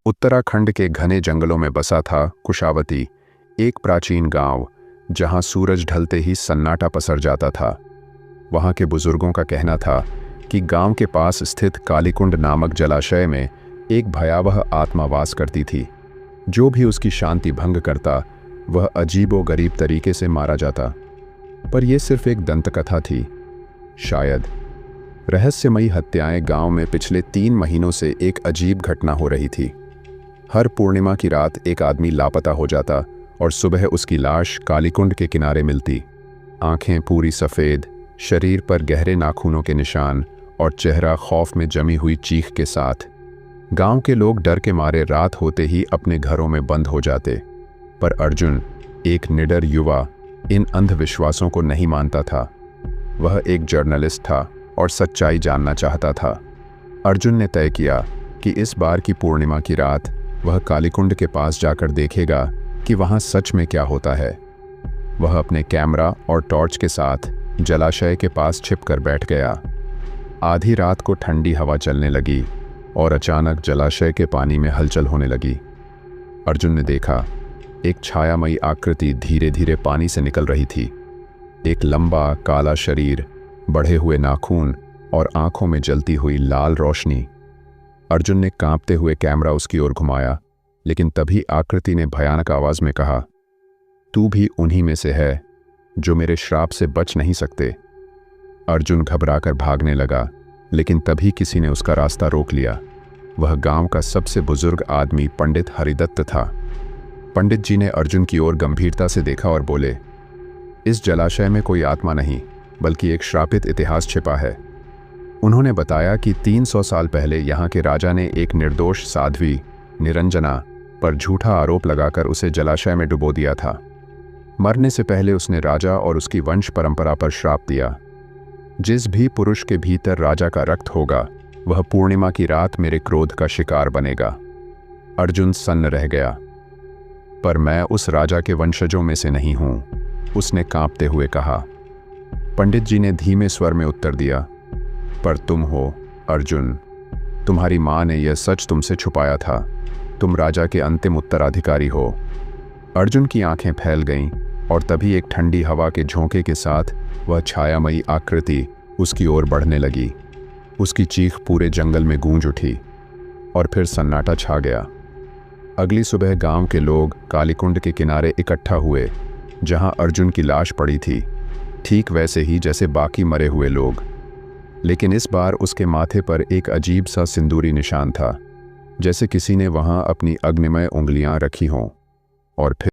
उत्तराखंड के घने जंगलों में बसा था कुशावती, एक प्राचीन गांव जहां सूरज ढलते ही सन्नाटा पसर जाता था। वहां के बुजुर्गों का कहना था कि गांव के पास स्थित कालीकुंड नामक जलाशय में एक भयावह आत्मा वास करती थी। जो भी उसकी शांति भंग करता वह अजीबोगरीब तरीके से मारा जाता। पर यह सिर्फ एक दंतकथा थी, शायद। रहस्यमयी हत्याएं गांव में पिछले 3 महीनों से एक अजीब घटना हो रही थी। हर पूर्णिमा की रात एक आदमी लापता हो जाता और सुबह उसकी लाश कालीकुंड के किनारे मिलती। आंखें पूरी सफ़ेद, शरीर पर गहरे नाखूनों के निशान और चेहरा खौफ में जमी हुई चीख के साथ। गांव के लोग डर के मारे रात होते ही अपने घरों में बंद हो जाते। पर अर्जुन, एक निडर युवा, इन अंधविश्वासों को नहीं मानता था। वह एक जर्नलिस्ट था और सच्चाई जानना चाहता था। अर्जुन ने तय किया कि इस बार की पूर्णिमा की रात वह कालीकुंड के पास जाकर देखेगा कि वहां सच में क्या होता है। वह अपने कैमरा और टॉर्च के साथ जलाशय के पास छिपकर बैठ गया। आधी रात को ठंडी हवा चलने लगी और अचानक जलाशय के पानी में हलचल होने लगी। अर्जुन ने देखा, एक छायामयी आकृति धीरे धीरे पानी से निकल रही थी। एक लंबा काला शरीर, बढ़े हुए नाखून और आंखों में जलती हुई लाल रोशनी। अर्जुन ने कांपते हुए कैमरा उसकी ओर घुमाया, लेकिन तभी आकृति ने भयानक आवाज में कहा, तू भी उन्हीं में से है जो मेरे श्राप से बच नहीं सकते। अर्जुन घबराकर भागने लगा, लेकिन तभी किसी ने उसका रास्ता रोक लिया। वह गांव का सबसे बुजुर्ग आदमी पंडित हरिदत्त था। पंडित जी ने अर्जुन की ओर गंभीरता से देखा और बोले, इस जलाशय में कोई आत्मा नहीं, बल्कि एक श्रापित इतिहास छिपा है। उन्होंने बताया कि 300 साल पहले यहाँ के राजा ने एक निर्दोष साध्वी निरंजना पर झूठा आरोप लगाकर उसे जलाशय में डुबो दिया था। मरने से पहले उसने राजा और उसकी वंश परंपरा पर श्राप दिया, जिस भी पुरुष के भीतर राजा का रक्त होगा वह पूर्णिमा की रात मेरे क्रोध का शिकार बनेगा। अर्जुन सन्न रह गया। पर मैं उस राजा के वंशजों में से नहीं हूं, उसने कांपते हुए कहा। पंडित जी ने धीमे स्वर में उत्तर दिया, पर तुम हो अर्जुन। तुम्हारी माँ ने यह सच तुमसे छुपाया था। तुम राजा के अंतिम उत्तराधिकारी हो। अर्जुन की आंखें फैल गईं और तभी एक ठंडी हवा के झोंके के साथ वह छायामयी आकृति उसकी ओर बढ़ने लगी। उसकी चीख पूरे जंगल में गूंज उठी और फिर सन्नाटा छा गया। अगली सुबह गांव के लोग कालीकुंड के किनारे इकट्ठा हुए, जहां अर्जुन की लाश पड़ी थी, ठीक वैसे ही जैसे बाकी मरे हुए लोग। लेकिन इस बार उसके माथे पर एक अजीब सा सिंदूरी निशान था, जैसे किसी ने वहां अपनी अग्निमय उंगलियां रखी हों। और फिर